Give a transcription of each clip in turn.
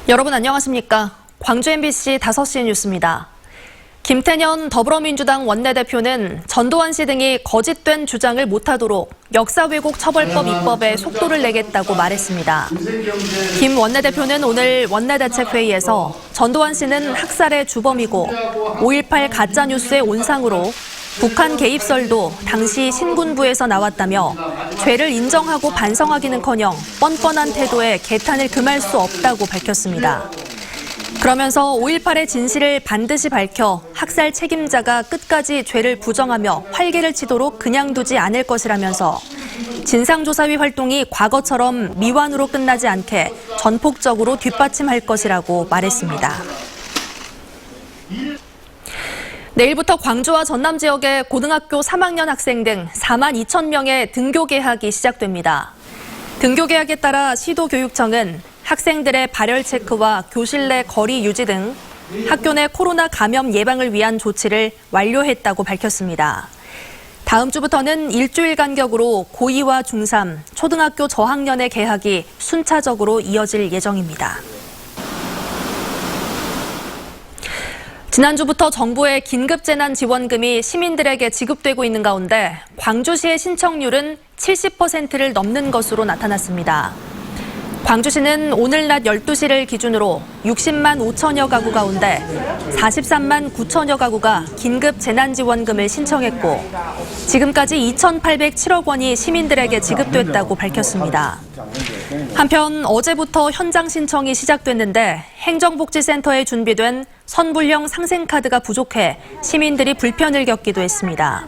여러분 안녕하십니까? 광주 MBC 5시 뉴스입니다. 김태년 더불어민주당 원내대표는 전두환 씨 등이 거짓된 주장을 못하도록 역사왜곡 처벌법 입법에 속도를 내겠다고 말했습니다. 김 원내대표는 오늘 원내대책회의에서 전두환 씨는 학살의 주범이고 5.18 가짜뉴스의 온상으로 북한 개입설도 당시 신군부에서 나왔다며 죄를 인정하고 반성하기는커녕 뻔뻔한 태도에 개탄을 금할 수 없다고 밝혔습니다. 그러면서 5.18의 진실을 반드시 밝혀 학살 책임자가 끝까지 죄를 부정하며 활개를 치도록 그냥 두지 않을 것이라면서 진상조사위 활동이 과거처럼 미완으로 끝나지 않게 전폭적으로 뒷받침할 것이라고 말했습니다. 내일부터 광주와 전남 지역의 고등학교 3학년 학생 등 4만 2천 명의 등교 개학이 시작됩니다. 등교 개학에 따라 시도교육청은 학생들의 발열 체크와 교실 내 거리 유지 등 학교 내 코로나 감염 예방을 위한 조치를 완료했다고 밝혔습니다. 다음 주부터는 일주일 간격으로 고2와 중3, 초등학교 저학년의 개학이 순차적으로 이어질 예정입니다. 지난주부터 정부의 긴급재난지원금이 시민들에게 지급되고 있는 가운데 광주시의 신청률은 70%를 넘는 것으로 나타났습니다. 광주시는 오늘 낮 12시를 기준으로 60만 5천여 가구 가운데 43만 9천여 가구가 긴급재난지원금을 신청했고 지금까지 2,807억 원이 시민들에게 지급됐다고 밝혔습니다. 한편 어제부터 현장 신청이 시작됐는데 행정복지센터에 준비된 선불형 상생카드가 부족해 시민들이 불편을 겪기도 했습니다.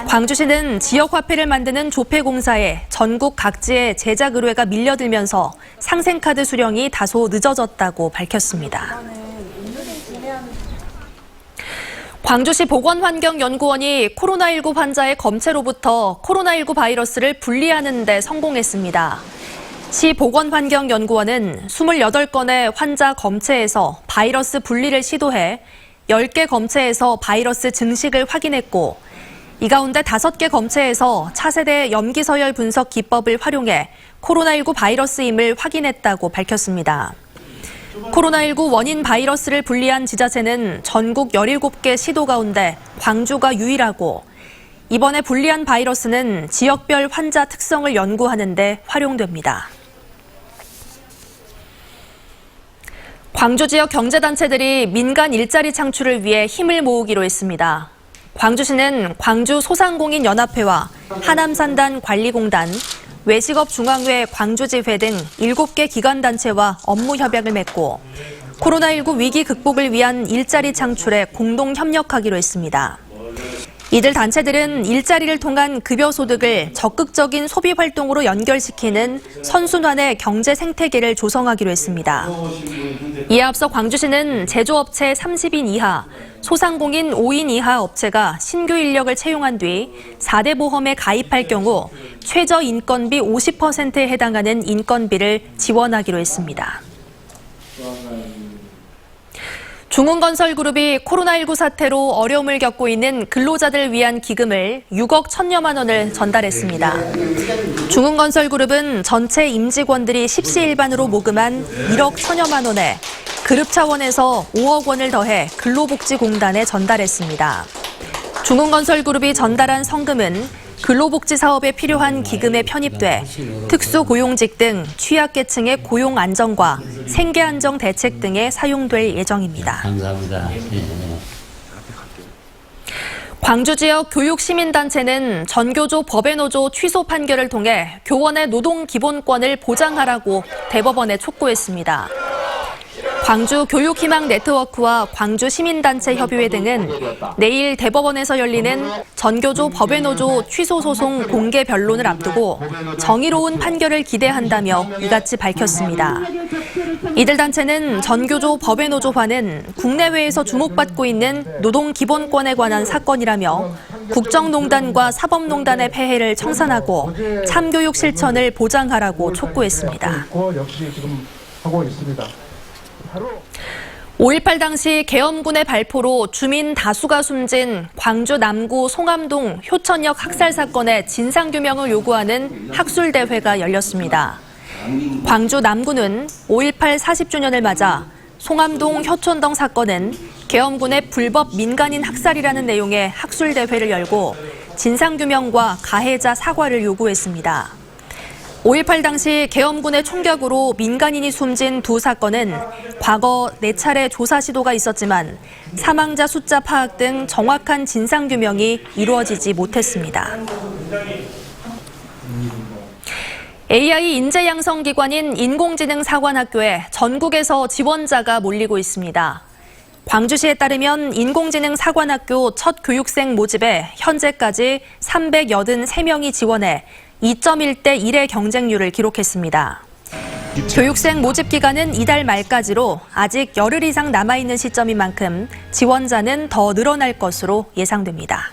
광주시는 지역화폐를 만드는 조폐공사에 전국 각지의 제작 의뢰가 밀려들면서 상생카드 수령이 다소 늦어졌다고 밝혔습니다. 광주시 보건환경연구원이 코로나19 환자의 검체로부터 코로나19 바이러스를 분리하는 데 성공했습니다. 시 보건환경연구원은 28건의 환자 검체에서 바이러스 분리를 시도해 10개 검체에서 바이러스 증식을 확인했고 이 가운데 5개 검체에서 차세대 염기서열 분석 기법을 활용해 코로나19 바이러스임을 확인했다고 밝혔습니다. 코로나19 원인 바이러스를 분리한 지자체는 전국 17개 시도 가운데 광주가 유일하고 이번에 분리한 바이러스는 지역별 환자 특성을 연구하는 데 활용됩니다. 광주 지역 경제단체들이 민간 일자리 창출을 위해 힘을 모으기로 했습니다. 광주시는 광주소상공인연합회와 하남산단관리공단, 외식업중앙회 광주지회 등 7개 기관단체와 업무 협약을 맺고 코로나19 위기 극복을 위한 일자리 창출에 공동 협력하기로 했습니다. 이들 단체들은 일자리를 통한 급여 소득을 적극적인 소비 활동으로 연결시키는 선순환의 경제 생태계를 조성하기로 했습니다. 이에 앞서 광주시는 제조업체 30인 이하, 소상공인 5인 이하 업체가 신규 인력을 채용한 뒤 4대 보험에 가입할 경우 최저 인건비 50%에 해당하는 인건비를 지원하기로 했습니다. 중흥건설그룹이 코로나19 사태로 어려움을 겪고 있는 근로자들을 위한 기금을 6억 1천여만 원을 전달했습니다. 중흥건설그룹은 전체 임직원들이 십시일반으로 모금한 1억 1천여만 원에 그룹 차원에서 5억 원을 더해 근로복지공단에 전달했습니다. 중흥건설그룹이 전달한 성금은 근로복지 사업에 필요한 기금에 편입돼 특수고용직 등 취약계층의 고용 안정과 생계 안정 대책 등에 사용될 예정입니다. 감사합니다. 광주 지역 교육시민단체는 전교조 법외노조 취소 판결을 통해 교원의 노동 기본권을 보장하라고 대법원에 촉구했습니다. 광주 교육희망네트워크와 광주시민단체협의회 등은 내일 대법원에서 열리는 전교조 법외노조 취소 소송 공개 변론을 앞두고 정의로운 판결을 기대한다며 이같이 밝혔습니다. 이들 단체는 전교조 법외노조화는 국내외에서 주목받고 있는 노동 기본권에 관한 사건이라며 국정농단과 사법농단의 폐해를 청산하고 참교육 실천을 보장하라고 촉구했습니다. 5.18 당시 계엄군의 발포로 주민 다수가 숨진 광주 남구 송암동 효천역 학살 사건의 진상규명을 요구하는 학술대회가 열렸습니다. 광주 남구는 5.18 40주년을 맞아 송암동 효촌동 사건은 계엄군의 불법 민간인 학살이라는 내용의 학술대회를 열고 진상규명과 가해자 사과를 요구했습니다. 5.18 당시 계엄군의 총격으로 민간인이 숨진 두 사건은 과거 4차례 조사 시도가 있었지만 사망자 숫자 파악 등 정확한 진상규명이 이루어지지 못했습니다. AI 인재 양성 기관인 인공지능사관학교에 전국에서 지원자가 몰리고 있습니다. 광주시에 따르면 인공지능사관학교 첫 교육생 모집에 현재까지 383명이 지원해 2.1대 1의 경쟁률을 기록했습니다. 교육생 모집 기간은 이달 말까지로 아직 열흘 이상 남아있는 시점인 만큼 지원자는 더 늘어날 것으로 예상됩니다.